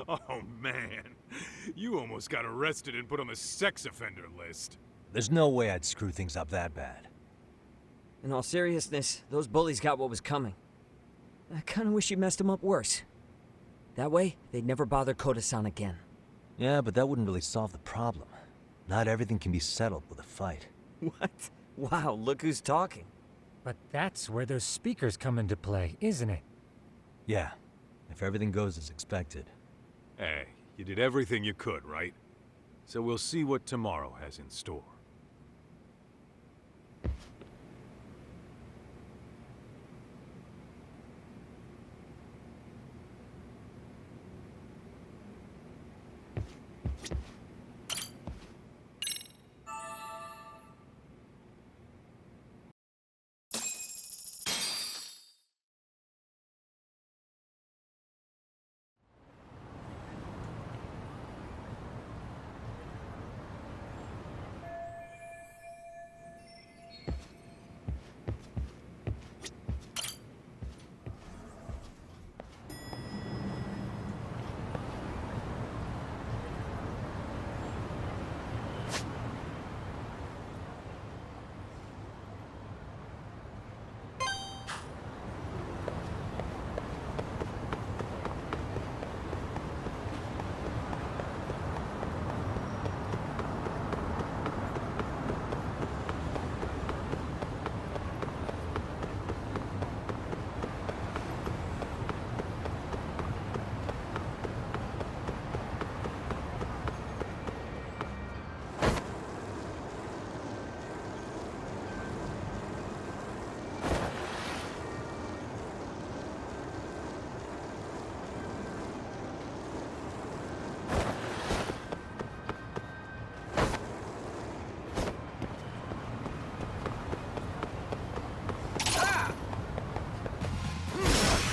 Oh man, you almost got arrested and put on the sex offender list. There's no way I'd screw things up that bad. In all seriousness, those bullies got what was coming. I kinda wish you messed them up worse. That way, they'd never bother Koda-san again. Yeah, but that wouldn't really solve the problem. Not everything can be settled with a fight. What? Wow, look who's talking. But that's where those speakers come into play, isn't it? Yeah, if everything goes as expected. Hey, you did everything you could, right? So we'll see what tomorrow has in store.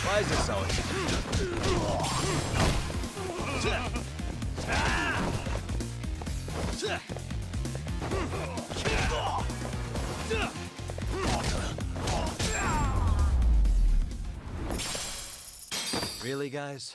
Why is this always... Really, guys?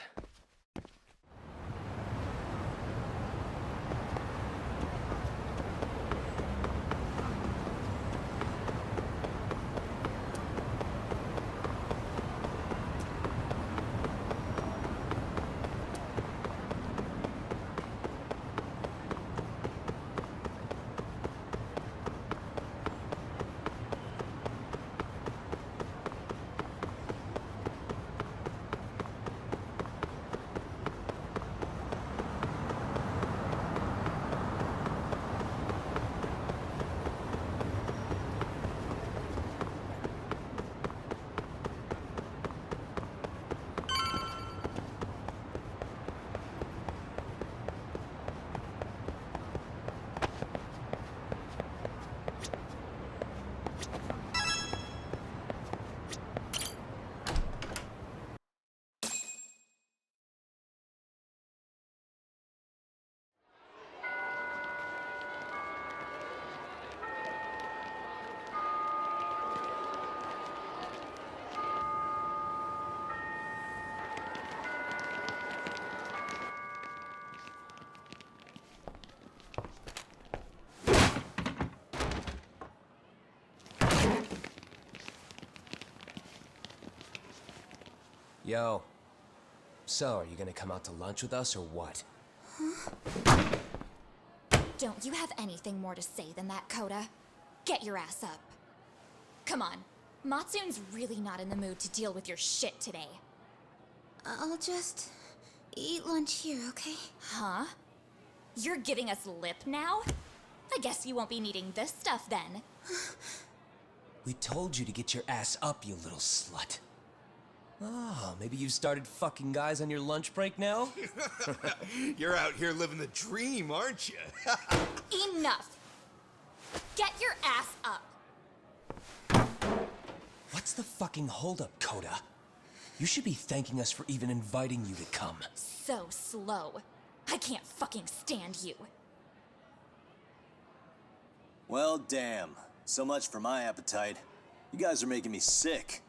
Yo. So, are you gonna come out to lunch with us or what? Don't you have anything more to say than that, Koda? Get your ass up. Come on. Matsun's really not in the mood to deal with your shit today. I'll just eat lunch here, okay? Huh? You're giving us lip now? I guess you won't be needing this stuff then. We told you to get your ass up, you little slut. Oh, maybe you've started fucking guys on your lunch break now? You're out here living the dream, aren't you? Enough! Get your ass up! What's the fucking holdup, Koda? You should be thanking us for even inviting you to come. So slow. I can't fucking stand you. Well, damn. So much for my appetite. You guys are making me sick.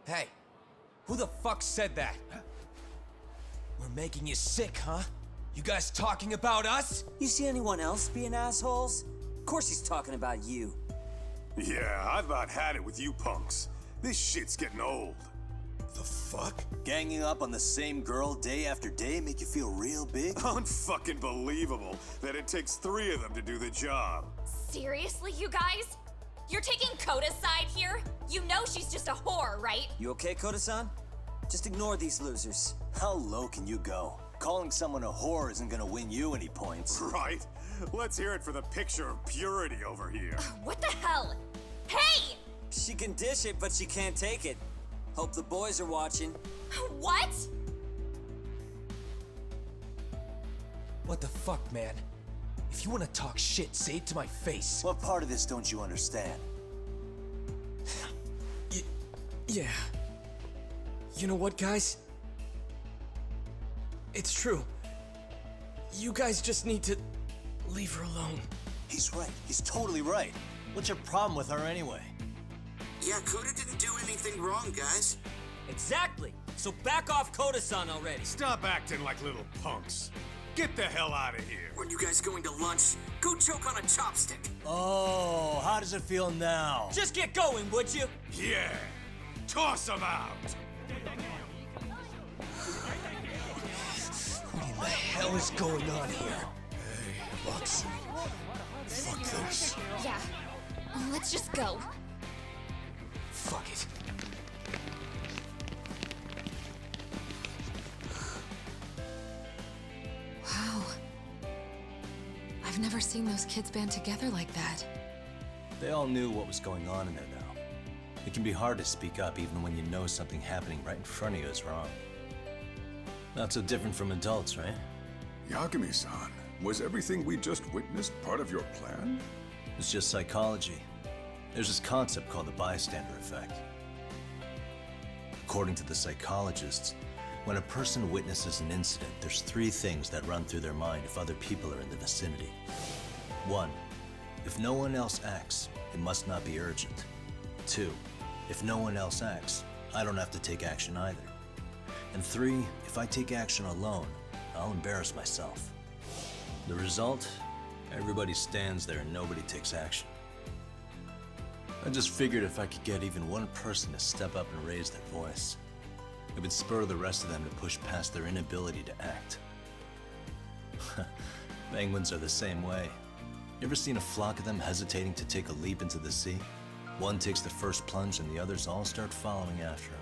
Hey, Who the fuck said that? We're making you sick, huh? You guys talking about us? You see anyone else being assholes? Of course he's talking about you. Yeah, I've about had it with you punks. This shit's getting old. The fuck? Ganging up on the same girl day after day make you feel real big? Unfucking believable that it takes 3 of them to do the job. Seriously, you guys? You're taking Koda's side here? You know she's just a whore, right? You okay, Koda-san? Just ignore these losers. How low can you go? Calling someone a whore isn't gonna win you any points. Right? Let's hear it for the picture of purity over here. What the hell? Hey! She can dish it, but she can't take it. Hope the boys are watching. What? What the fuck, man? If you wanna talk shit, say it to my face. What part of this don't you understand? Yeah. You know what, guys? It's true. You guys just need to leave her alone. He's right. He's totally right. What's your problem with her anyway? Yeah, Koda didn't do anything wrong, guys. Exactly. So back off Koda-san already. Stop acting like little punks. Get the hell out of here. When you guys going to lunch, go choke on a chopstick. Oh, how does it feel now? Just get going, would you? Yeah. Toss them out. What in the hell is going on here? Hey, Matsu. Fuck this. Yeah. Let's just go. Fuck it. Wow. I've never seen those kids band together like that. They all knew what was going on in there now. It can be hard to speak up even when you know something happening right in front of you is wrong. Not so different from adults, right? Yagami-san, was everything we just witnessed part of your plan? It's just psychology. There's this concept called the bystander effect. According to the psychologists, when a person witnesses an incident, there's 3 things that run through their mind if other people are in the vicinity. 1, if no one else acts, it must not be urgent. 2, if no one else acts, I don't have to take action either. And 3, if I take action alone, I'll embarrass myself. The result? Everybody stands there and nobody takes action. I just figured if I could get even one person to step up and raise their voice, it would spur the rest of them to push past their inability to act. Penguins are the same way. You ever seen a flock of them hesitating to take a leap into the sea? One takes the first plunge and the others all start following after him.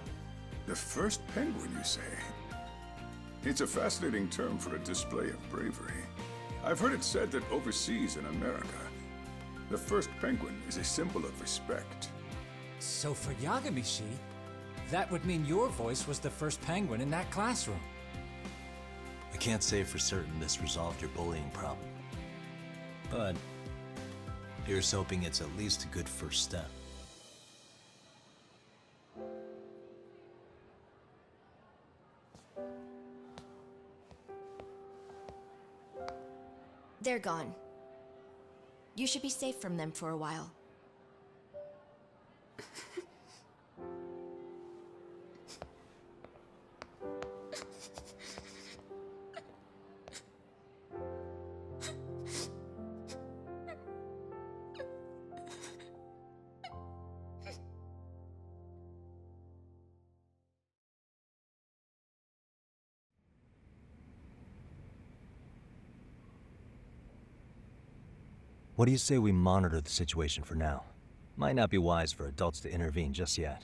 The first penguin, you say? It's a fascinating term for a display of bravery. I've heard it said that overseas in America, the first penguin is a symbol of respect. So for Yagami-shi, that would mean your voice was the first penguin in that classroom. I can't say for certain this resolved your bullying problem. But here's hoping it's at least a good first step. They're gone. You should be safe from them for a while. What do you say we monitor the situation for now? Might not be wise for adults to intervene just yet.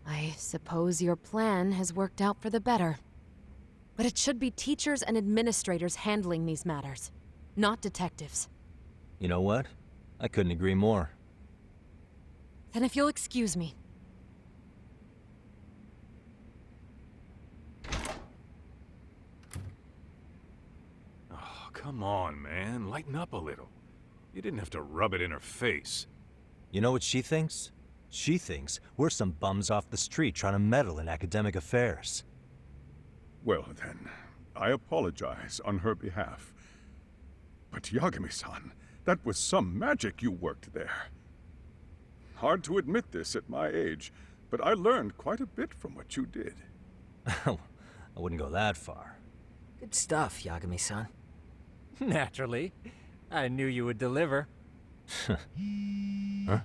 I suppose your plan has worked out for the better. But it should be teachers and administrators handling these matters, not detectives. You know what? I couldn't agree more. Then if you'll excuse me. Oh, come on, man. Lighten up a little. You didn't have to rub it in her face. You know what she thinks? She thinks we're some bums off the street trying to meddle in academic affairs. Well then, I apologize on her behalf. But Yagami-san, that was some magic you worked there. Hard to admit this at my age, but I learned quite a bit from what you did. I wouldn't go that far. Good stuff, Yagami-san. Naturally. I knew you would deliver. Huh?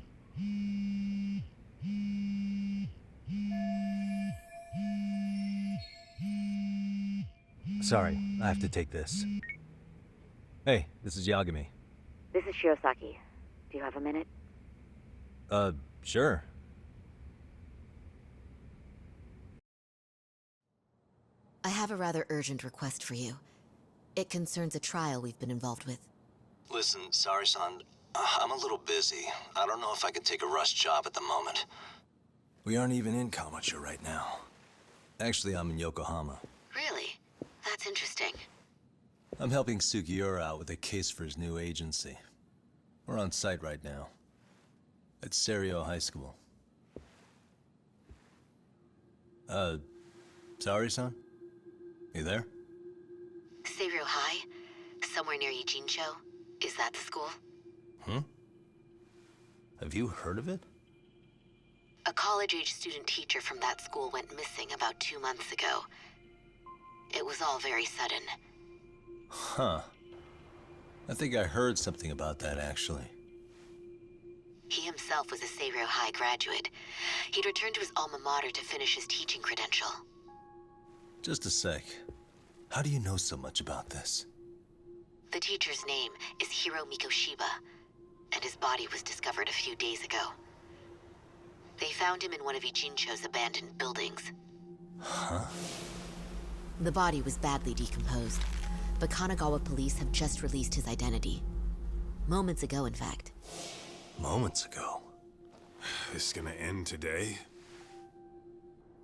Sorry, I have to take this. Hey, this is Yagami. This is Shirosaki. Do you have a minute? Sure. I have a rather urgent request for you. It concerns a trial we've been involved with. Listen, Sari-san, I'm a little busy. I don't know if I could take a rush job at the moment. We aren't even in Kawachi right now. Actually, I'm in Yokohama. Really? That's interesting. I'm helping Sugiura out with a case for his new agency. We're on site right now. At Serio High School. Sari-san? You there? Serio High? Somewhere near Ijincho? Is that the school? Have you heard of it? A college-age student teacher from that school went missing about 2 months ago. It was all very sudden. Huh. I think I heard something about that, actually. He himself was a Serio High graduate. He'd returned to his alma mater to finish his teaching credential. Just a sec. How do you know so much about this? The teacher's name is Hiro Mikoshiba, and his body was discovered a few days ago. They found him in one of Ijincho's abandoned buildings. Huh? The body was badly decomposed, but Kanagawa police have just released his identity. Moments ago, in fact. Moments ago? This gonna end today?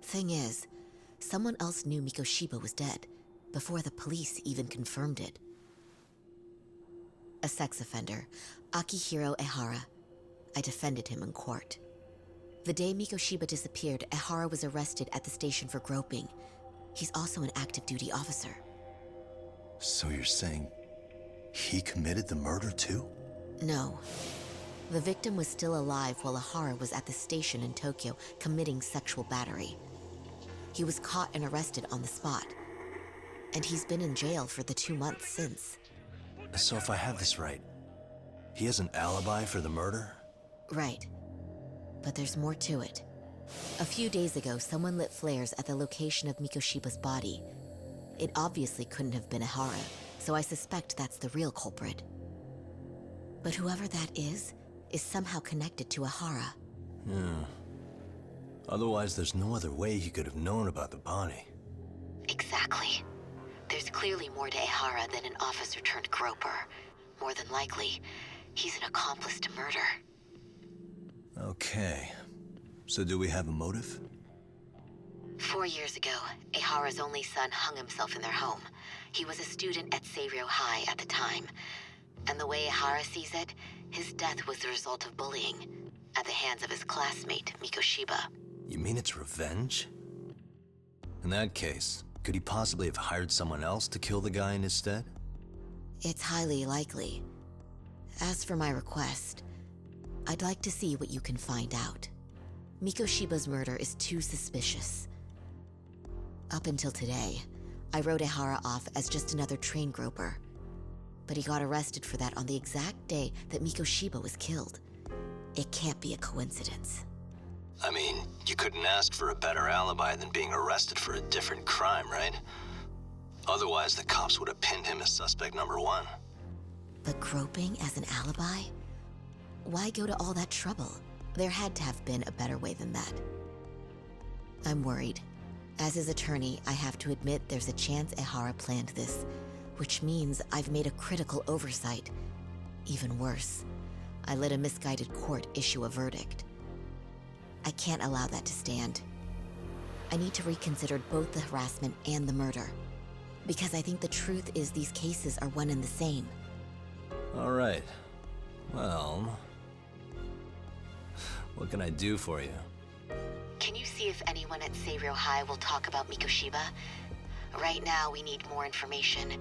Thing is, someone else knew Mikoshiba was dead, before the police even confirmed it. A sex offender, Akihiro Ehara. I defended him in court. The day Mikoshiba disappeared, Ehara was arrested at the station for groping. He's also an active duty officer. So you're saying he committed the murder too? No. The victim was still alive while Ehara was at the station in Tokyo committing sexual battery. He was caught and arrested on the spot. And he's been in jail for the 2 months since. So if I have this right, he has an alibi for the murder? Right. But there's more to it. A few days ago, someone lit flares at the location of Mikoshiba's body. It obviously couldn't have been Ehara, so I suspect that's the real culprit. But whoever that is somehow connected to Ehara. Yeah. Otherwise, there's no other way he could have known about the body. Exactly. There's clearly more to Ehara than an officer-turned-groper. More than likely, he's an accomplice to murder. Okay. So do we have a motive? 4 years ago, Ehara's only son hung himself in their home. He was a student at Serio High at the time. And the way Ehara sees it, his death was the result of bullying at the hands of his classmate, Mikoshiba. You mean it's revenge? In that case, could he possibly have hired someone else to kill the guy in his stead? It's highly likely. As for my request, I'd like to see what you can find out. Mikoshiba's murder is too suspicious. Up until today, I wrote Ehara off as just another train groper. But he got arrested for that on the exact day that Mikoshiba was killed. It can't be a coincidence. I mean, you couldn't ask for a better alibi than being arrested for a different crime, right? Otherwise, the cops would have pinned him as suspect number 1. But groping as an alibi? Why go to all that trouble? There had to have been a better way than that. I'm worried. As his attorney, I have to admit there's a chance Ehara planned this, which means I've made a critical oversight. Even worse, I let a misguided court issue a verdict. I can't allow that to stand. I need to reconsider both the harassment and the murder, because I think the truth is these cases are one and the same. All right. Well, what can I do for you? Can you see if anyone at Serio High will talk about Mikoshiba? Right now, we need more information.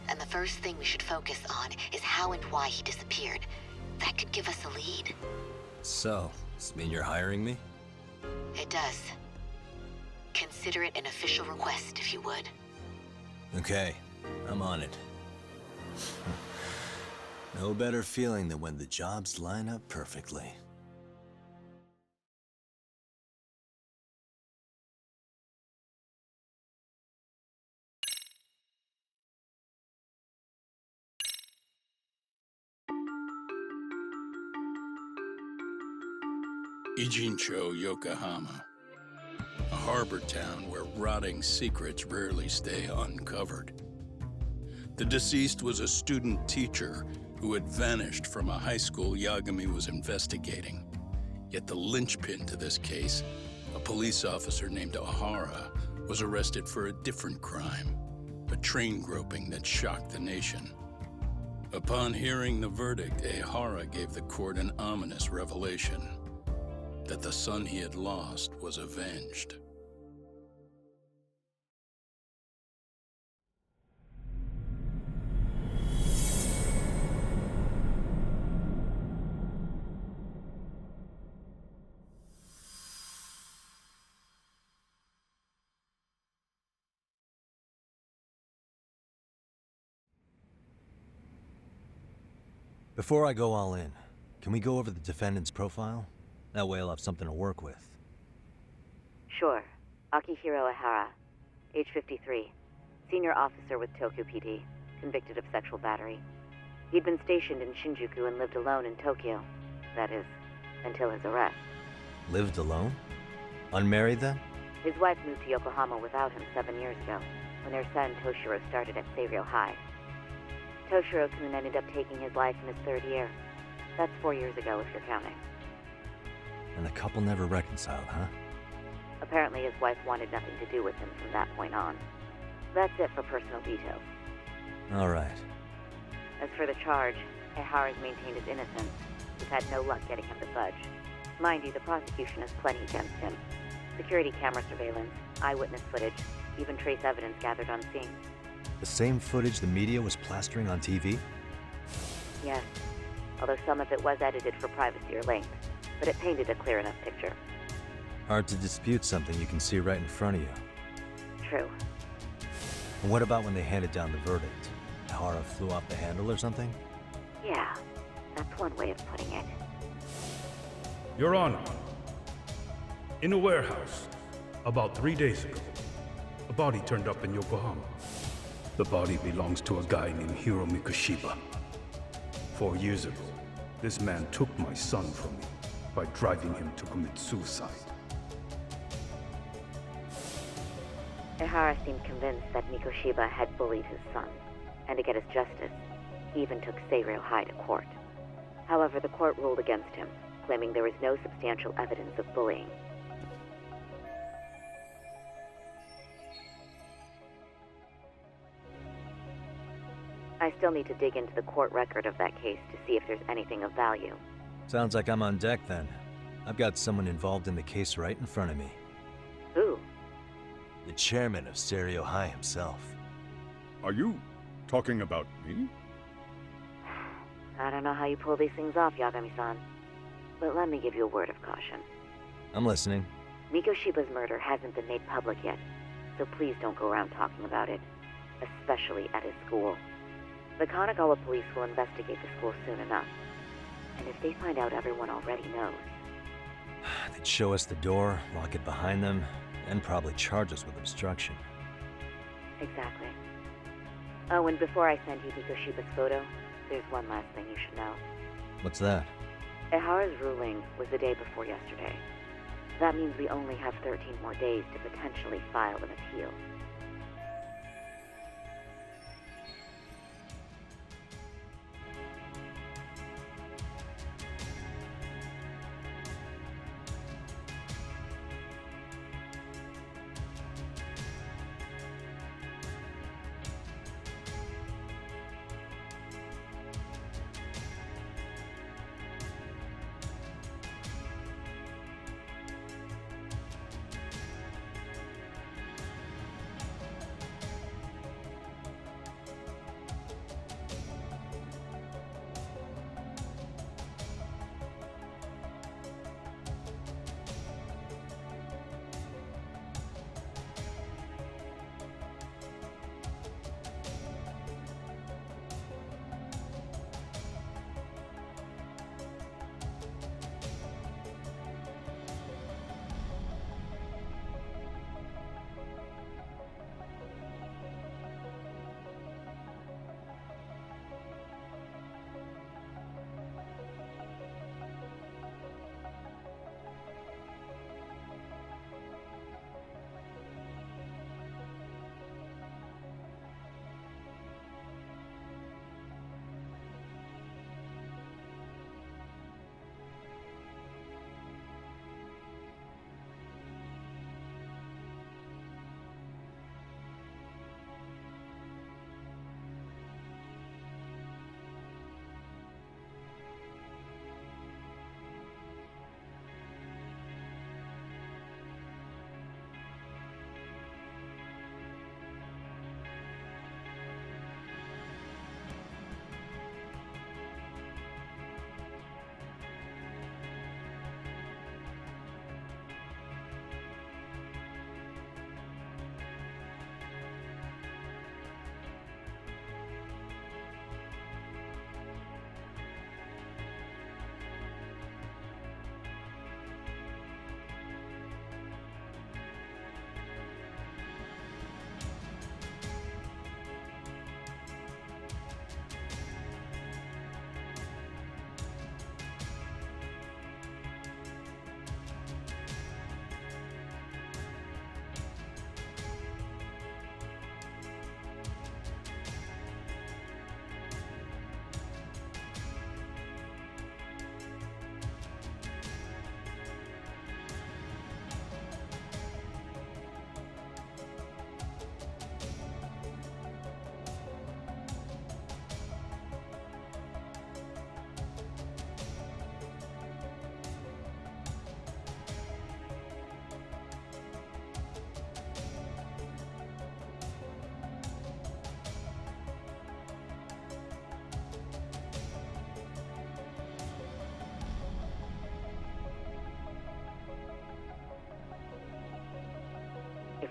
And the first thing we should focus on is how and why he disappeared. That could give us a lead. So, does this mean you're hiring me? It does. Consider it an official request, if you would. Okay, I'm on it. No better feeling than when the jobs line up perfectly. Ijincho, Yokohama. A harbor town where rotting secrets rarely stay uncovered. The deceased was a student teacher who had vanished from a high school Yagami was investigating. Yet the linchpin to this case, a police officer named Ohara, was arrested for a different crime, a train groping that shocked the nation. Upon hearing the verdict, Ohara gave the court an ominous revelation: that the son he had lost was avenged. Before I go all in, can we go over the defendant's profile? That way I'll have something to work with. Sure. Akihiro Ihara, age 53, senior officer with Tokyo PD, convicted of sexual battery. He'd been stationed in Shinjuku and lived alone in Tokyo. That is, until his arrest. Lived alone? Unmarried then? His wife moved to Yokohama without him 7 years ago, when their son Toshiro started at Seiryō High. Toshiro-kun ended up taking his life in his 3rd year. That's 4 years ago, if you're counting. And the couple never reconciled, huh? Apparently his wife wanted nothing to do with him from that point on. That's it for personal details. All right. As for the charge, Ihara's maintained his innocence. We've had no luck getting him to budge. Mind you, the prosecution has plenty against him. Security camera surveillance, eyewitness footage, even trace evidence gathered on scene. The same footage the media was plastering on TV? Yes, although some of it was edited for privacy or length, but it painted a clear enough picture. Hard to dispute something you can see right in front of you. True. And what about when they handed down the verdict? Ihara flew off the handle or something? Yeah, that's one way of putting it. Your Honor, in a warehouse, about 3 days ago, a body turned up in Yokohama. The body belongs to a guy named Hiro Mikoshiba. 4 years ago, this man took my son from me by driving him to commit suicide. Ihara seemed convinced that Mikoshiba had bullied his son, and to get his justice, he even took Seiryō High to court. However, the court ruled against him, claiming there was no substantial evidence of bullying. I still need to dig into the court record of that case to see if there's anything of value. Sounds like I'm on deck then. I've got someone involved in the case right in front of me. Who? The chairman of Seiryō High himself. Are you talking about me? I don't know how you pull these things off, Yagami-san. But let me give you a word of caution. I'm listening. Mikoshiba's murder hasn't been made public yet, so please don't go around talking about it, especially at his school. The Kanagawa police will investigate the school soon enough. And if they find out everyone already knows... They'd show us the door, lock it behind them, and probably charge us with obstruction. Exactly. Oh, and before I send you Mikoshiba's photo, there's one last thing you should know. What's that? Ihara's ruling was the day before yesterday. That means we only have 13 more days to potentially file an appeal.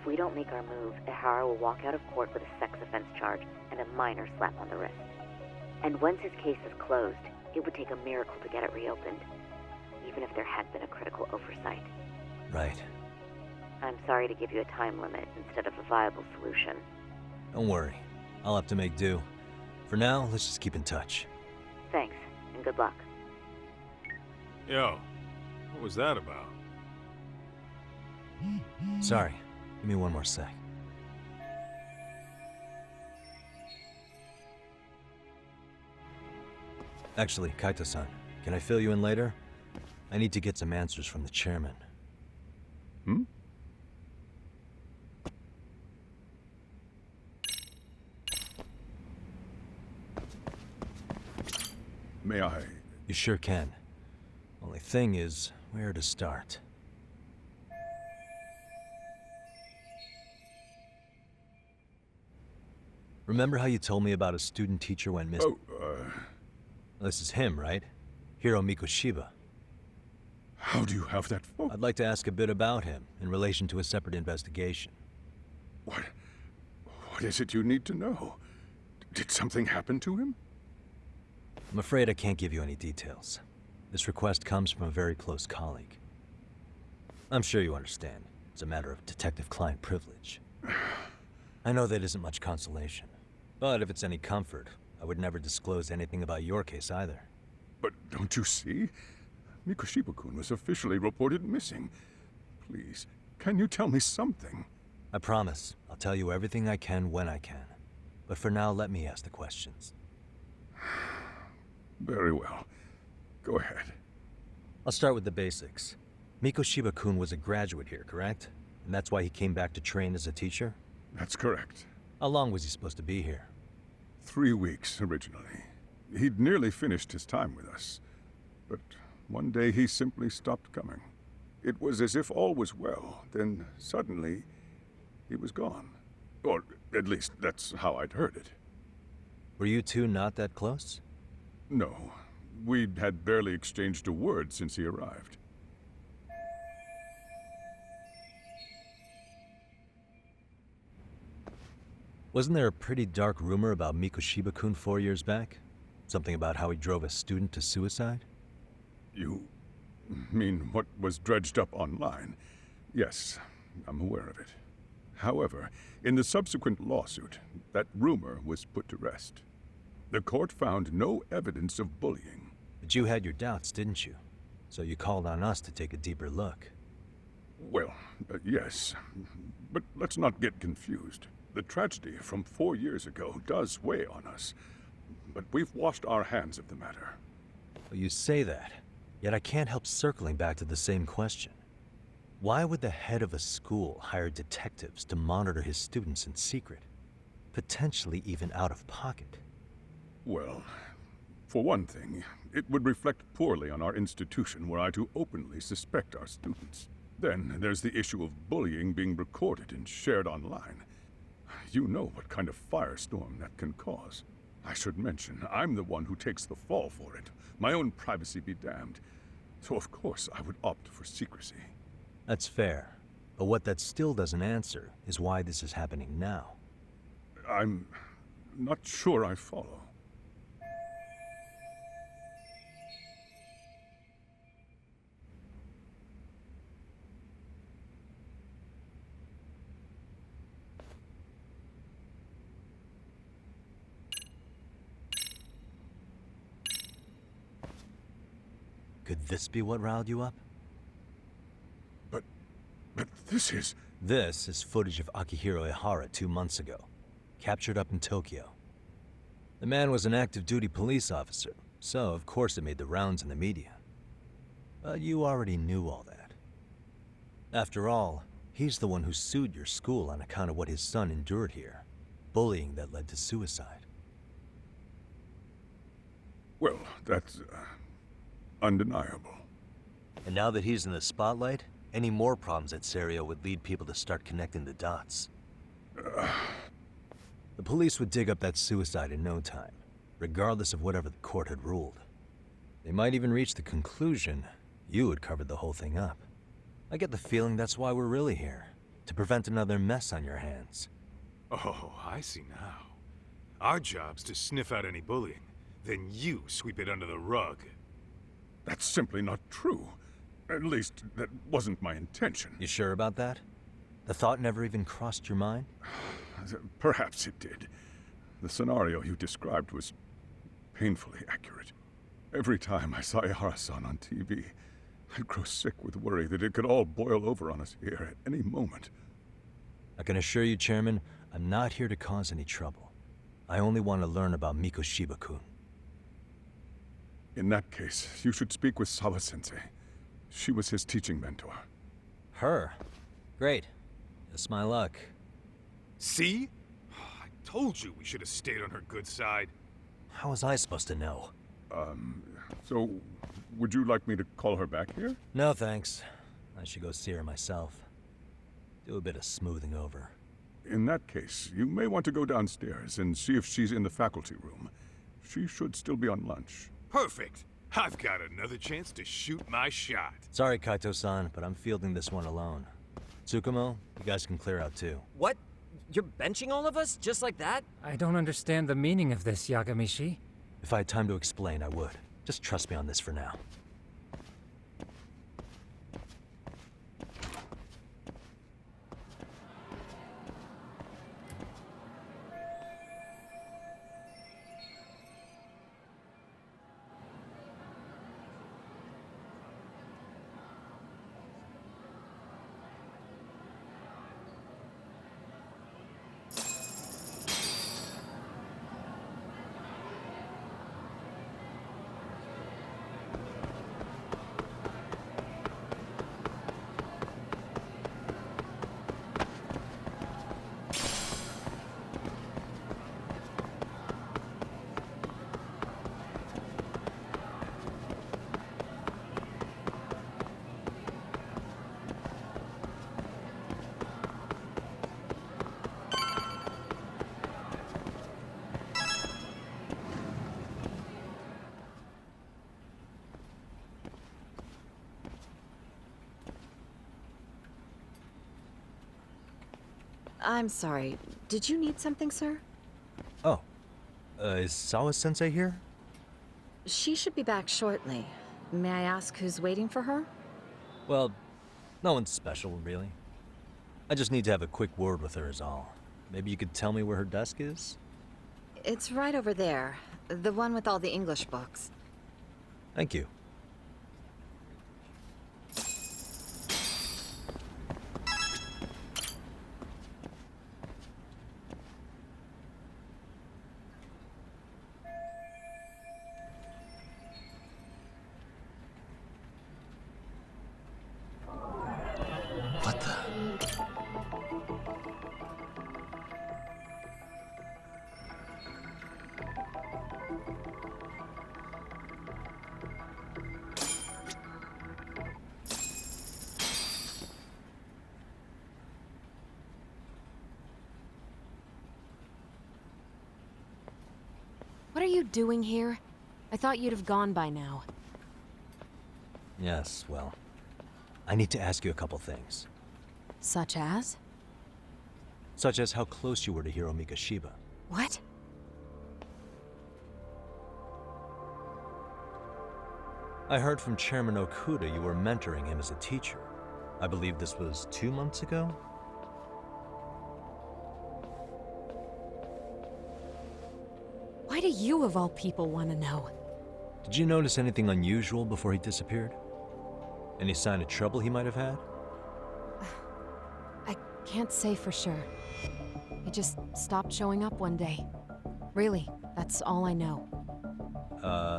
we don't make our move, Ihara will walk out of court with a sex offense charge and a minor slap on the wrist. And once his case is closed, it would take a miracle to get it reopened, even if there had been a critical oversight. Right. I'm sorry to give you a time limit instead of a viable solution. Don't worry. I'll have to make do. For now, let's just keep in touch. Thanks, and good luck. Yo, what was that about? Sorry. Give me one more sec. Actually, Kaito-san, can I fill you in later? I need to get some answers from the chairman. Hmm? May I? You sure can. Only thing is, where to start? Remember how you told me about a student teacher went missing? This is him, right? Hiro Mikoshiba. How do you have that phone? I'd like to ask a bit about him in relation to a separate investigation. What is it you need to know? Did something happen to him? I'm afraid I can't give you any details. This request comes from a very close colleague. I'm sure you understand. It's a matter of detective-client privilege. I know that isn't much consolation. But if it's any comfort, I would never disclose anything about your case either. But don't you see? Mikoshiba-kun was officially reported missing. Please, can you tell me something? I promise. I'll tell you everything I can when I can. But for now, let me ask the questions. Very well. Go ahead. I'll start with the basics. Mikoshiba-kun was a graduate here, correct? And that's why he came back to train as a teacher? That's correct. How long was he supposed to be here? 3 weeks, originally. He'd nearly finished his time with us. But one day he simply stopped coming. It was as if all was well, then suddenly he was gone. Or at least that's how I'd heard it. Were you two not that close? No. We'd had barely exchanged a word since he arrived. Wasn't there a pretty dark rumor about Mikoshiba-kun 4 years back? Something about how he drove a student to suicide? You mean what was dredged up online? Yes, I'm aware of it. However, in the subsequent lawsuit, that rumor was put to rest. The court found no evidence of bullying. But you had your doubts, didn't you? So you called on us to take a deeper look. Well, yes. But let's not get confused. The tragedy from 4 years ago does weigh on us. But we've washed our hands of the matter. Well, you say that, yet I can't help circling back to the same question. Why would the head of a school hire detectives to monitor his students in secret? Potentially even out of pocket. Well, for one thing, it would reflect poorly on our institution were I to openly suspect our students. Then there's the issue of bullying being recorded and shared online. You know what kind of firestorm that can cause. I should mention, I'm the one who takes the fall for it. My own privacy be damned. So of course I would opt for secrecy. That's fair. But what that still doesn't answer is why this is happening now. I'm not sure I follow. Could this be what riled you up? But this is... This is footage of Akihiro Ihara 2 months ago, captured up in Tokyo. The man was an active duty police officer, so of course it made the rounds in the media. But you already knew all that. After all, he's the one who sued your school on account of what his son endured here. Bullying that led to suicide. Well, that's... undeniable. And now that he's in the spotlight, any more problems at Serio would lead people to start connecting the dots. The police would dig up that suicide in no time, regardless of whatever the court had ruled. They might even reach the conclusion you had covered the whole thing up. I get the feeling that's why we're really here, to prevent another mess on your hands. Oh, I see now. Our job's to sniff out any bullying, then you sweep it under the rug. That's simply not true. At least, that wasn't my intention. You sure about that? The thought never even crossed your mind? Perhaps it did. The scenario you described was painfully accurate. Every time I saw Ihara-san on TV, I'd grow sick with worry that it could all boil over on us here at any moment. I can assure you, Chairman, I'm not here to cause any trouble. I only want to learn about Mikoshiba-kun. In that case, you should speak with Sawa-sensei. She was his teaching mentor. Her? Great. That's my luck. See? I told you we should have stayed on her good side. How was I supposed to know? So, would you like me to call her back here? No, thanks. I should go see her myself. Do a bit of smoothing over. In that case, you may want to go downstairs and see if she's in the faculty room. She should still be on lunch. Perfect. I've got another chance to shoot my shot. Sorry, Kaito-san, but I'm fielding this one alone. Tsukumo, you guys can clear out too. What? You're benching all of us? Just like that? I don't understand the meaning of this, Yagamishi. If I had time to explain, I would. Just trust me on this for now. I'm sorry. Did you need something, sir? Oh. Is Sawa-sensei here? She should be back shortly. May I ask who's waiting for her? Well, no one's special, really. I just need to have a quick word with her is all. Maybe you could tell me where her desk is? It's right over there. The one with all the English books. Thank you. What the? What are you doing here? I thought you'd have gone by now. Yes, well, I need to ask you a couple things. Such as? Such as how close you were to Hiro Mikoshiba. What? I heard from Chairman Okuda you were mentoring him as a teacher. I believe this was 2 months ago? Why do you, of all people, want to know? Did you notice anything unusual before he disappeared? Any sign of trouble he might have had? I can't say for sure. He just stopped showing up one day. Really, that's all I know.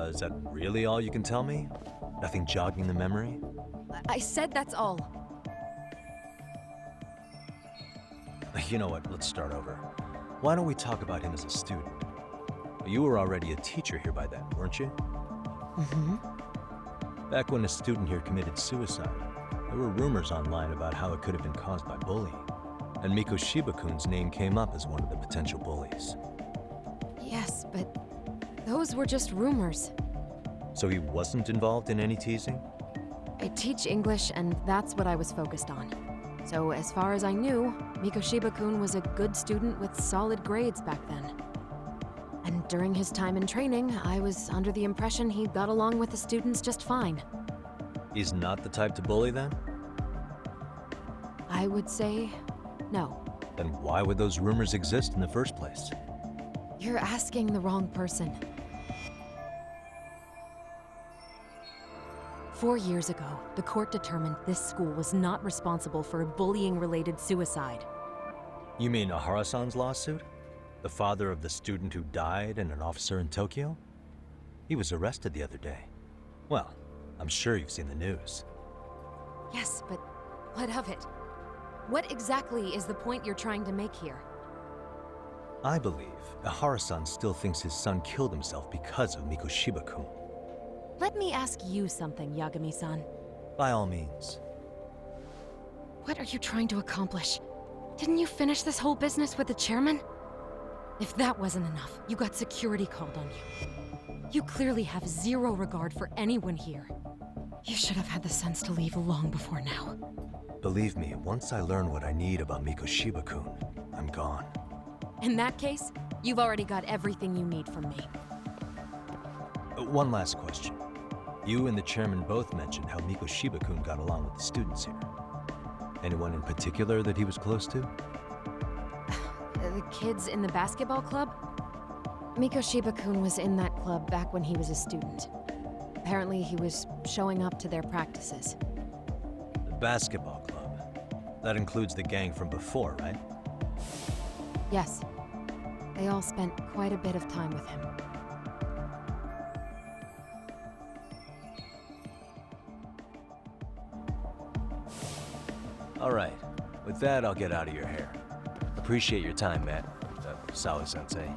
Is that really all you can tell me? Nothing jogging the memory? I said that's all. You know what, let's start over. Why don't we talk about him as a student? You were already a teacher here by then, weren't you? Mm-hmm. Back when a student here committed suicide, there were rumors online about how it could have been caused by bullying. And Mikoshiba-kun's name came up as one of the potential bullies. Yes, but those were just rumors. So he wasn't involved in any teasing? I teach English, and that's what I was focused on. So as far as I knew, Mikoshiba-kun was a good student with solid grades back then. And during his time in training, I was under the impression he got along with the students just fine. He's not the type to bully then? I would say no. Then why would those rumors exist in the first place? You're asking the wrong person. 4 years ago, the court determined this school was not responsible for a bullying-related suicide. You mean Ahara-san's lawsuit? The father of the student who died and an officer in Tokyo? He was arrested the other day. Well, I'm sure you've seen the news. Yes, but what of it? What exactly is the point you're trying to make here? I believe Ahara-san still thinks his son killed himself because of Mikoshiba-kun. Let me ask you something, Yagami-san. By all means. What are you trying to accomplish? Didn't you finish this whole business with the chairman? If that wasn't enough, you got security called on you. You clearly have zero regard for anyone here. You should have had the sense to leave long before now. Believe me, once I learn what I need about Mikoshiba-kun, I'm gone. In that case, you've already got everything you need from me. One last question. You and the chairman both mentioned how Mikoshiba-kun got along with the students here. Anyone in particular that he was close to? The kids in the basketball club? Mikoshiba-kun was in that club back when he was a student. Apparently, he was showing up to their practices. The basketball club? That includes the gang from before, right? Yes. They all spent quite a bit of time with him. All right. With that, I'll get out of your hair. Appreciate your time, Matt. Sawa-sensei.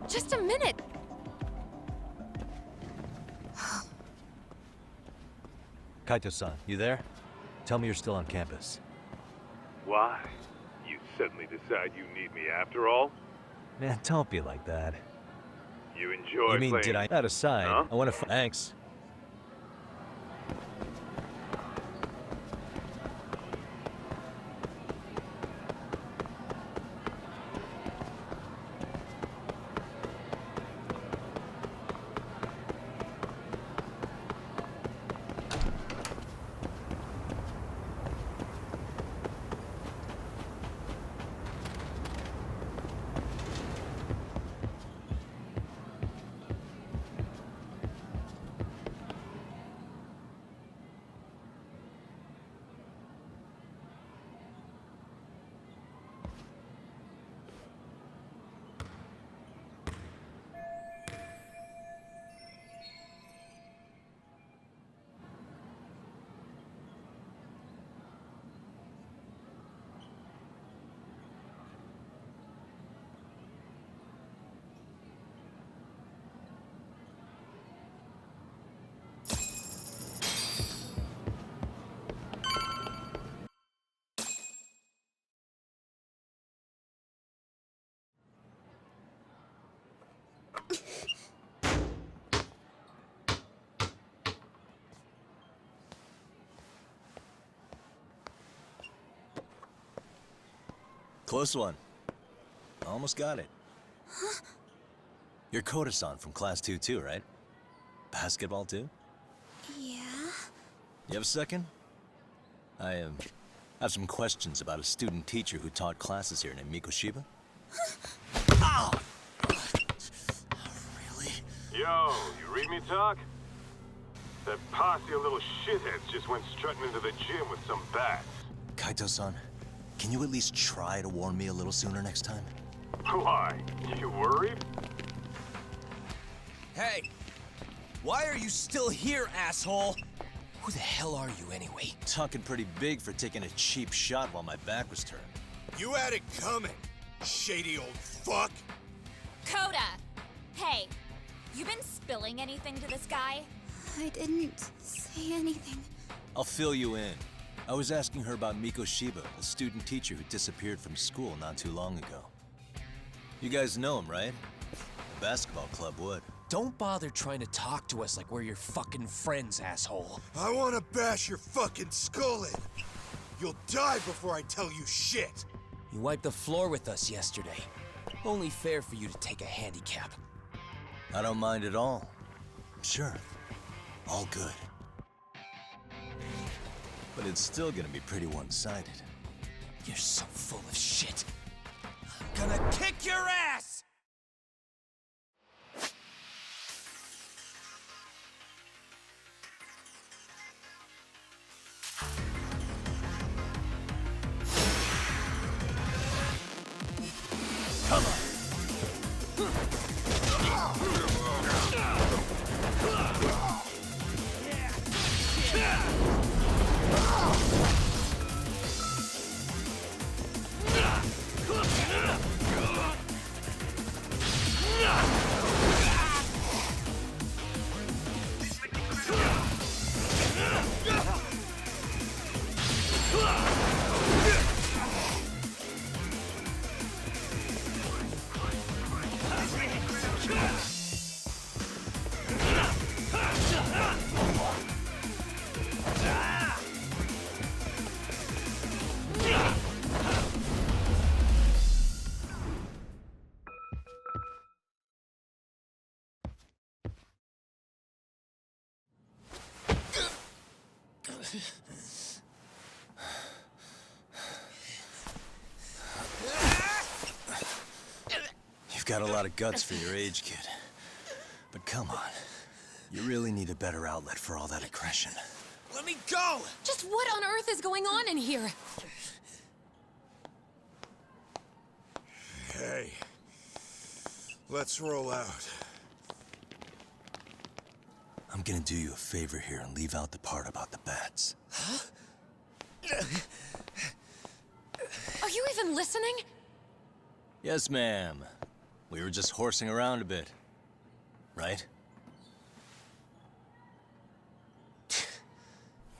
Just a minute! Kaito-san, you there? Tell me you're still on campus. Why? You suddenly decide you need me after all? Man, don't be like that. You enjoy You mean, playing... did I... That aside, Huh? I want to... Thanks. Close one. Almost got it. Huh? You're Koda-san from Class 2 too, right? Basketball too? Yeah? You have a second? I have some questions about a student teacher who taught classes here named Mikoshiba. Ow! Really? Yo, you read me talk? That posse of little shitheads just went strutting into the gym with some bats. Kaito-san, can you at least try to warn me a little sooner next time? Why? You worried? Hey! Why are you still here, asshole? Who the hell are you anyway? Talking pretty big for taking a cheap shot while my back was turned. You had it coming, shady old fuck. Coda! Hey, you been spilling anything to this guy? I didn't say anything. I'll fill you in. I was asking her about Mikoshiba, a student teacher who disappeared from school not too long ago. You guys know him, right? The basketball club would. Don't bother trying to talk to us like we're your fucking friends, asshole. I want to bash your fucking skull in. You'll die before I tell you shit! You wiped the floor with us yesterday. Only fair for you to take a handicap. I don't mind at all. Sure, all good. But it's still gonna be pretty one-sided. You're so full of shit. I'm gonna kick your ass! Come on. You've got a lot of guts for your age, kid. But come on. You really need a better outlet for all that aggression. Let me go! Just what on earth is going on in here? Hey. Let's roll out. I'm gonna do you a favor here and leave out the part about the bats. Huh? Are you even listening? Yes, ma'am. We were just horsing around a bit. Right?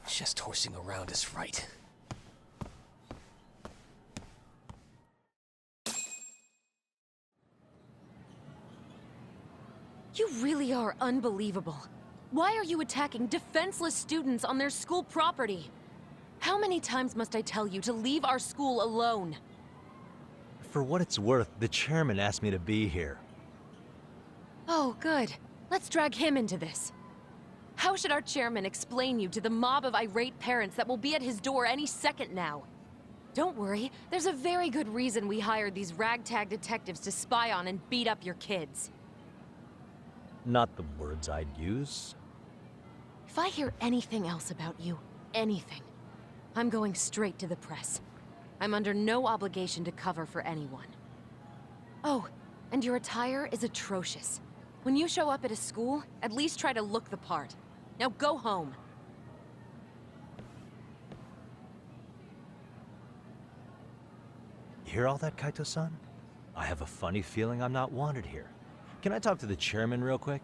Just horsing around is right. You really are unbelievable. Why are you attacking defenseless students on their school property? How many times must I tell you to leave our school alone? For what it's worth, the chairman asked me to be here. Oh, good. Let's drag him into this. How should our chairman explain you to the mob of irate parents that will be at his door any second now? Don't worry, there's a very good reason we hired these ragtag detectives to spy on and beat up your kids. Not the words I'd use. If I hear anything else about you, anything, I'm going straight to the press. I'm under no obligation to cover for anyone. Oh, and your attire is atrocious. When you show up at a school, at least try to look the part. Now go home. You hear all that, Kaito-san? I have a funny feeling I'm not wanted here. Can I talk to the chairman real quick?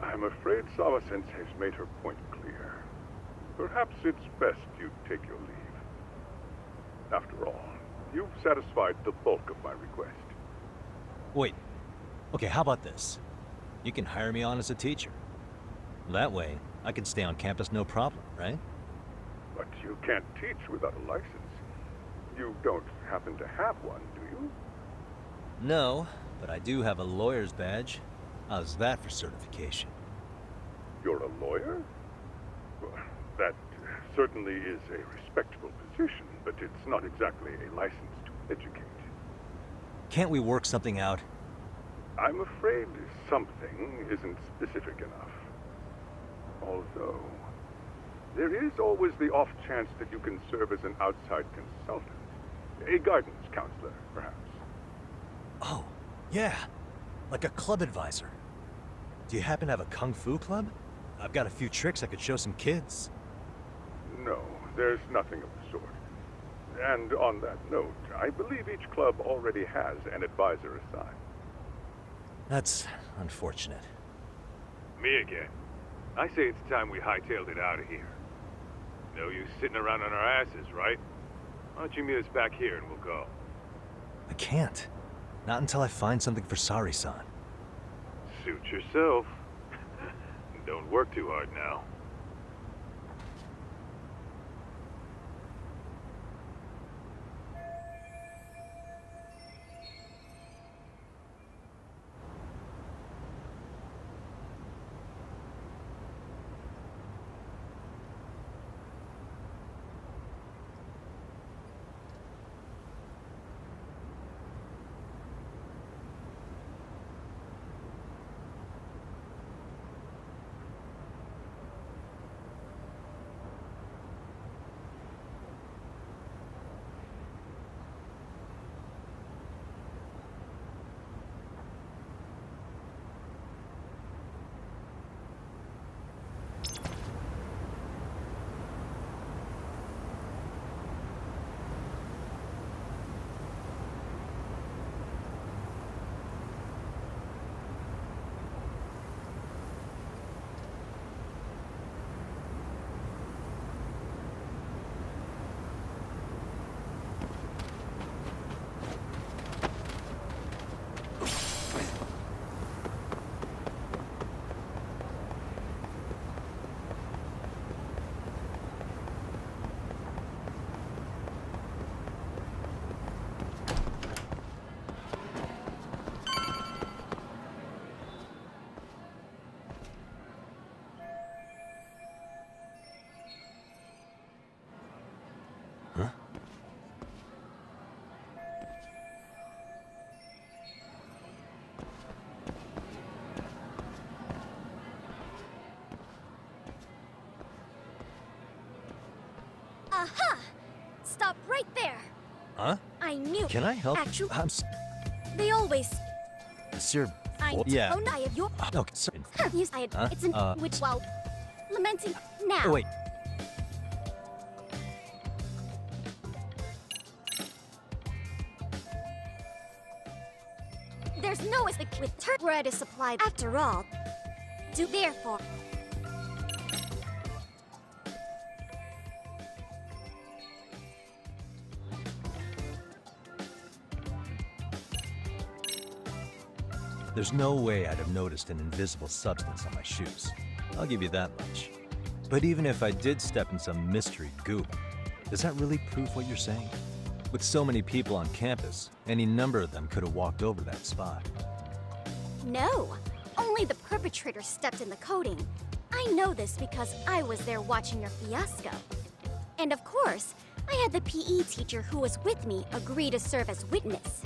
I'm afraid Sawa-sensei's made her point clear. Perhaps it's best you take your leave. After all, you've satisfied the bulk of my request. Wait. Okay, how about this? You can hire me on as a teacher. That way, I can stay on campus no problem, right? But you can't teach without a license. You don't happen to have one, do you? No, but I do have a lawyer's badge. How's that for certification? You're a lawyer? Well, that certainly is a respectable position, but it's not exactly a license to educate. Can't we work something out? I'm afraid something isn't specific enough. Although, there is always the off chance that you can serve as an outside consultant. A guidance counselor, perhaps. Oh, yeah. Like a club advisor. Do you happen to have a kung fu club? I've got a few tricks I could show some kids. No, there's nothing of the sort. And on that note, I believe each club already has an advisor assigned. That's unfortunate. Me again. I say it's time we hightailed it out of here. No use sitting around on our asses, right? Why don't you meet us back here and we'll go? I can't. Not until I find something for Sari-san. Suit yourself. Don't work too hard now. Aha! Stop right there. Huh? I knew. Can I help? Actually, I'm they always. Sir. I Yeah. don't know your. Okay, sir. You said Huh? it's an which while lamenting now. Oh, wait. There's no stick with bread is supplied after all. Do therefore. There's no way I'd have noticed an invisible substance on my shoes. I'll give you that much. But even if I did step in some mystery goop, does that really prove what you're saying? With so many people on campus, any number of them could have walked over that spot. No, only the perpetrator stepped in the coating. I know this because I was there watching your fiasco. And of course, I had the PE teacher who was with me agree to serve as witness.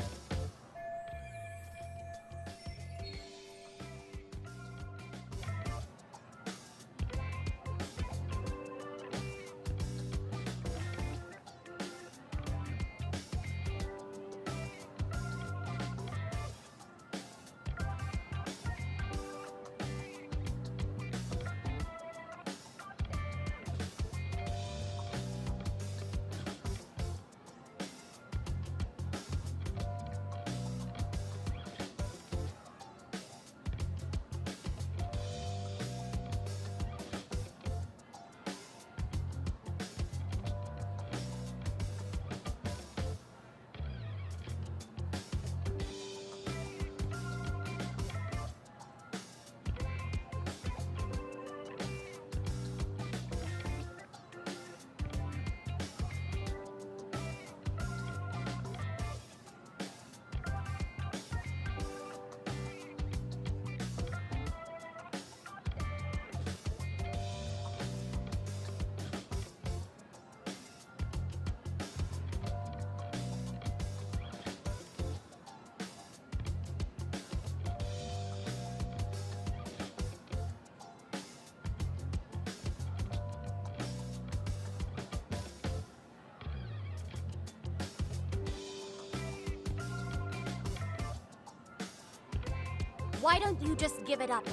Why don't you just give it up,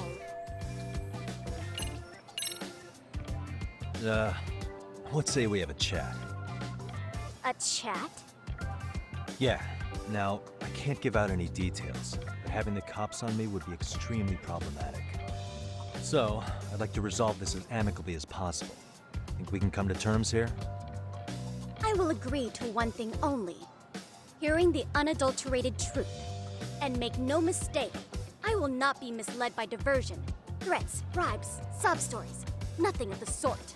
Let's say we have a chat. A chat? Yeah. Now, I can't give out any details, but having the cops on me would be extremely problematic. So, I'd like to resolve this as amicably as possible. Think we can come to terms here? I will agree to one thing only. Hearing the unadulterated truth. And make no mistake, I will not be misled by diversion, threats, bribes, sob stories. Nothing of the sort.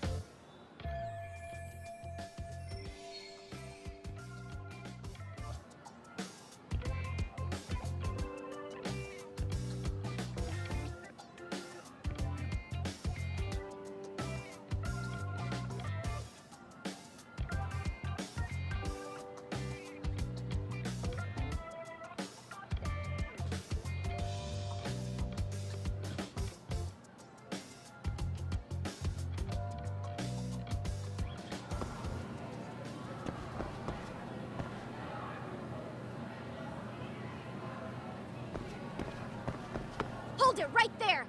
Hold it right there!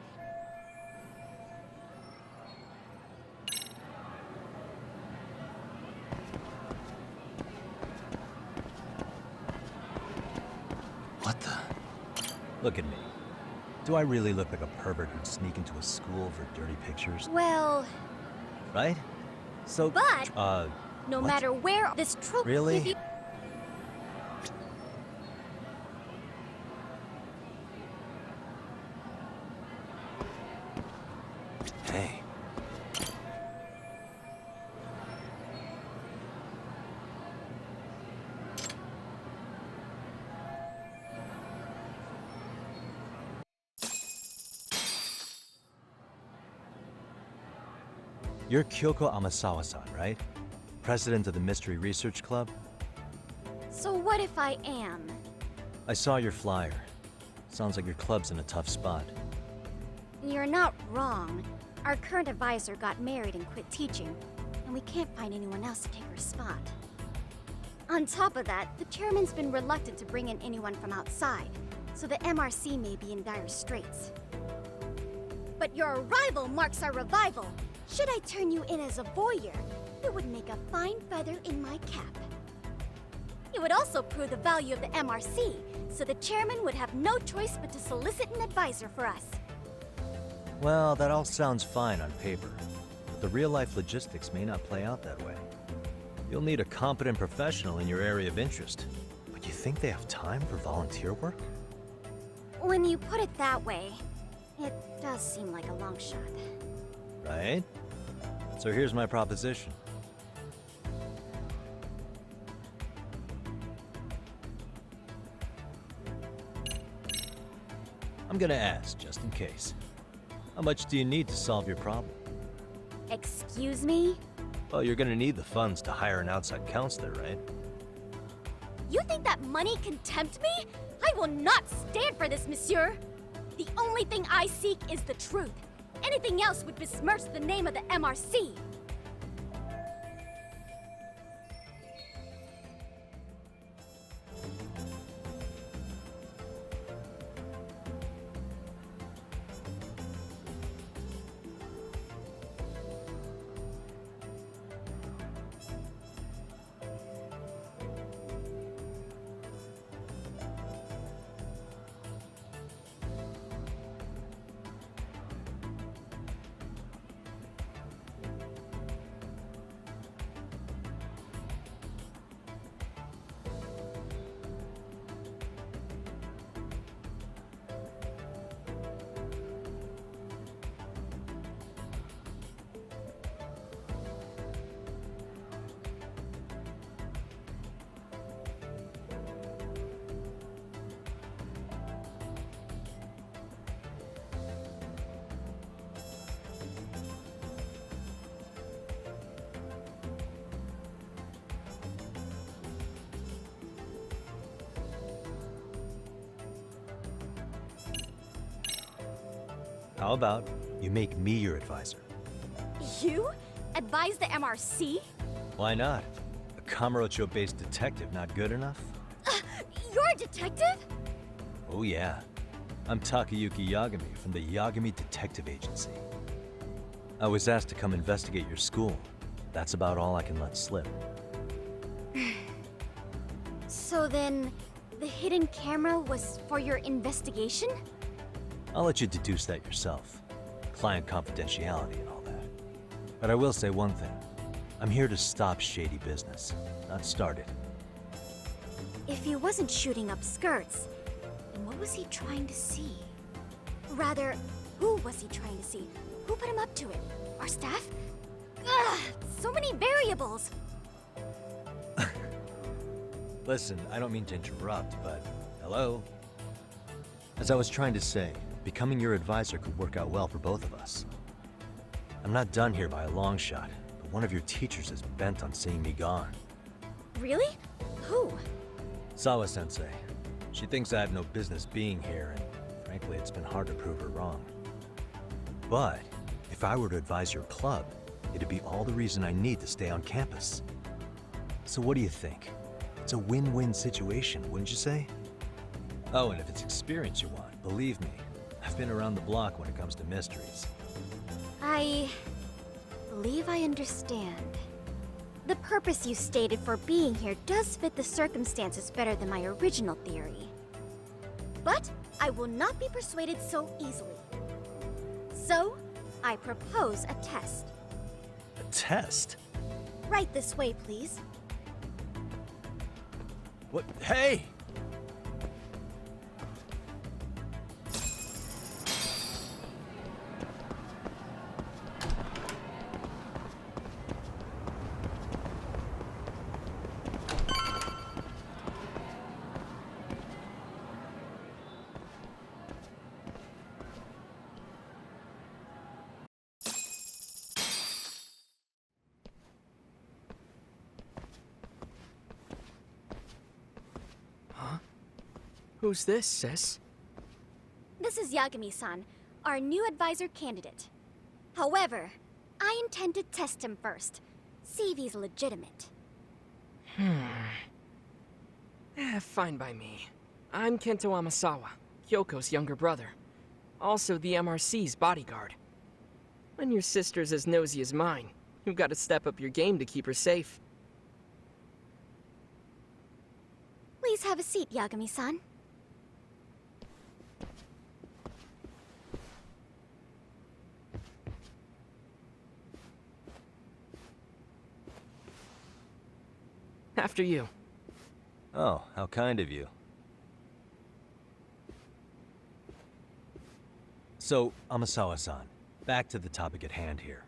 What the? Look at me. Do I really look like a pervert who'd sneak into a school for dirty pictures? Well, Right? So, but no what? matter where this trope Really? with you. Hey. You're Kyoko Amasawa-san, right? President of the Mystery Research Club? So what if I am? I saw your flyer. Sounds like your club's in a tough spot. You're not wrong. Our current advisor got married and quit teaching, and we can't find anyone else to take her spot. On top of that, the chairman's been reluctant to bring in anyone from outside, so the MRC may be in dire straits. But your arrival marks our revival. Should I turn you in as a voyeur, it would make a fine feather in my cap. It would also prove the value of the MRC, so the chairman would have no choice but to solicit an advisor for us. Well, that all sounds fine on paper, but the real-life logistics may not play out that way. You'll need a competent professional in your area of interest, but you think they have time for volunteer work? When you put it that way, it does seem like a long shot. Right? So here's my proposition. I'm gonna ask, just in case. How much do you need to solve your problem? Excuse me? Well, you're gonna need the funds to hire an outside counselor, right? You think that money can tempt me? I will not stand for this, monsieur! The only thing I seek is the truth. Anything else would besmirch the name of the MRC. How about you make me your advisor? You? Advise the MRC? Why not? A Kamurocho-based detective not good enough? You're a detective? Oh yeah. I'm Takayuki Yagami from the Yagami Detective Agency. I was asked to come investigate your school. That's about all I can let slip. So then, the hidden camera was for your investigation? I'll let you deduce that yourself. Client confidentiality and all that. But I will say one thing. I'm here to stop shady business, not start it. If he wasn't shooting up skirts, And what was he trying to see? Rather, who was he trying to see? Who put him up to it? Our staff? Ugh, so many variables! Listen, I don't mean to interrupt, but hello? As I was trying to say, becoming your advisor could work out well for both of us. I'm not done here by a long shot, but one of your teachers is bent on seeing me gone. Really? Who? Sawa-sensei. She thinks I have no business being here, and frankly, it's been hard to prove her wrong. But if I were to advise your club, it'd be all the reason I need to stay on campus. So what do you think? It's a win-win situation, wouldn't you say? Oh, and if it's experience you want, believe me, I've been around the block when it comes to mysteries. I believe I understand. The purpose you stated for being here does fit the circumstances better than my original theory. But I will not be persuaded so easily. So, I propose a test. A test? Right this way, please. What? Hey! Who's this, sis? This is Yagami-san, our new advisor candidate. However, I intend to test him first, see if he's legitimate. Fine by me. I'm Kento Amasawa, Kyoko's younger brother. Also the MRC's bodyguard. When your sister's as nosy as mine, you've got to step up your game to keep her safe. Please have a seat, Yagami-san. After you. Oh, how kind of you. So, Amasawa-san, back to the topic at hand here.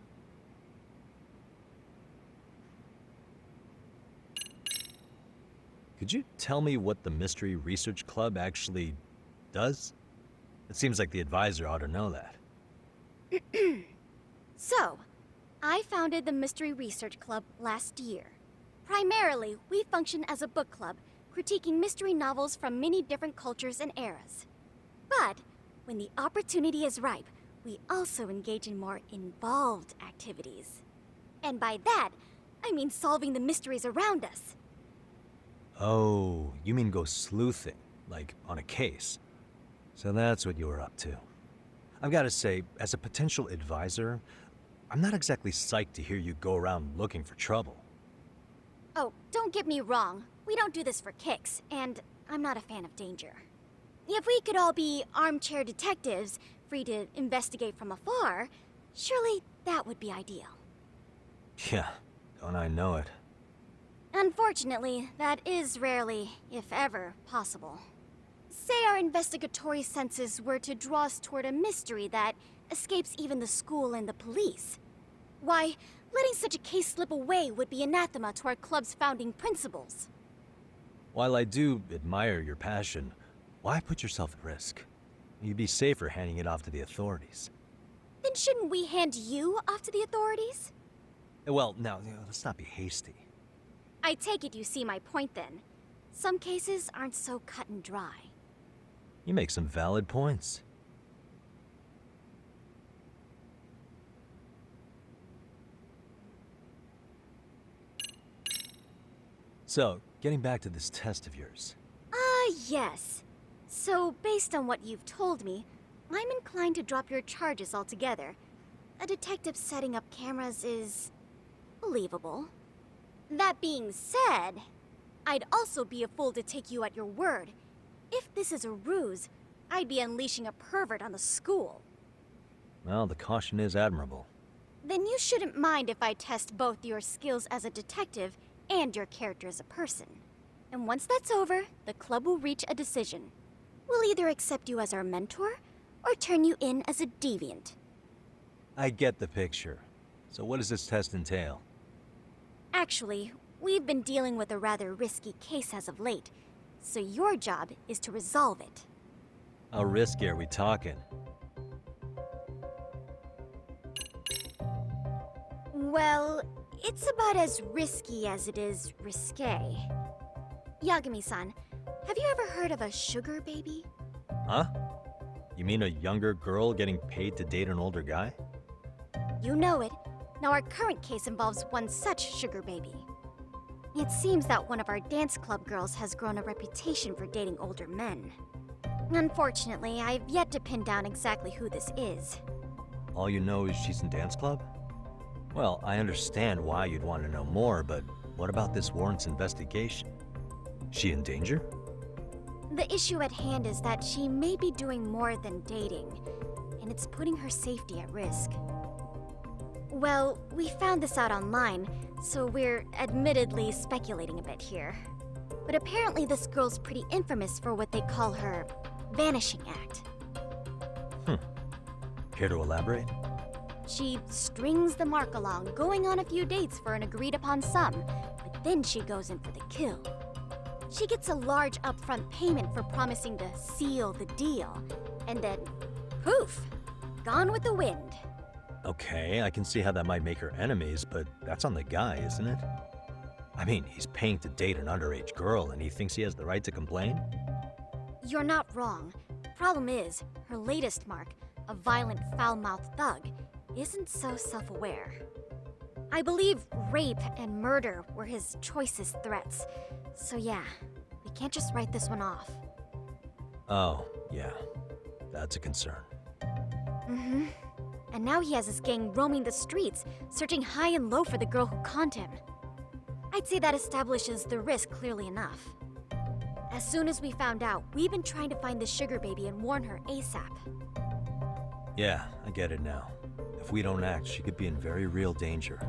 Could you tell me what the Mystery Research Club actually does? It seems like the advisor ought to know that. So, I founded the Mystery Research Club last year. Primarily, we function as a book club, critiquing mystery novels from many different cultures and eras. But, when the opportunity is ripe, we also engage in more involved activities. And by that, I mean solving the mysteries around us. Oh, you mean go sleuthing, like on a case. So that's what you were up to. I've got to say, as a potential advisor, I'm not exactly psyched to hear you go around looking for trouble. Oh, don't get me wrong. We don't do this for kicks, and I'm not a fan of danger. If we could all be armchair detectives, free to investigate from afar, surely that would be ideal. Yeah, don't I know it. Unfortunately, that is rarely, if ever, possible. Say our investigatory senses were to draw us toward a mystery that escapes even the school and the police. Why, letting such a case slip away would be anathema to our club's founding principles. While I do admire your passion, why put yourself at risk? You'd be safer handing it off to the authorities. Then shouldn't we hand you off to the authorities? Well, now, let's not be hasty. I take it you see my point then. Some cases aren't so cut and dry. You make some valid points. So, getting back to this test of yours. Yes. So, based on what you've told me, I'm inclined to drop your charges altogether. A detective setting up cameras is believable. That being said, I'd also be a fool to take you at your word. If this is a ruse, I'd be unleashing a pervert on the school. Well, the caution is admirable. Then you shouldn't mind if I test both your skills as a detective and your character as a person. And once that's over, the club will reach a decision. we'll either accept you as our mentor or turn you in as a deviant. I get the picture. So what does this test entail? Actually, we've been dealing with a rather risky case as of late, so your job is to resolve it. How risky are we talking? Well, it's about as risky as it is risque. Yagami-san, have you ever heard of a sugar baby? Huh? You mean a younger girl getting paid to date an older guy? You know it. Now our current case involves one such sugar baby. It seems that one of our dance club girls has grown a reputation for dating older men. Unfortunately, I've yet to pin down exactly who this is. All you know is she's in dance club? Well, I understand why you'd want to know more, but what about this warrants investigation? She in danger? The issue at hand is that she may be doing more than dating, and it's putting her safety at risk. Well, we found this out online, so we're admittedly speculating a bit here. But apparently this girl's pretty infamous for what they call her vanishing act. Care to elaborate? She strings the mark along, going on a few dates for an agreed upon sum, but then she goes in for the kill. She gets a large upfront payment for promising to seal the deal, and then, poof, gone with the wind. Okay, I can see how that might make her enemies, but that's on the guy, isn't it? I mean, he's paying to date an underage girl, and he thinks he has the right to complain? You're not wrong. Problem is, her latest mark, a violent, foul-mouthed thug, isn't so self-aware. I believe rape and murder were his choicest threats. So yeah, we can't just write this one off. Oh, yeah. That's a concern. Mm-hmm. And now he has his gang roaming the streets, searching high and low for the girl who conned him. I'd say that establishes the risk clearly enough. As soon as we found out, we've been trying to find the sugar baby and warn her ASAP. Yeah, I get it now. If we don't act, she could be in very real danger.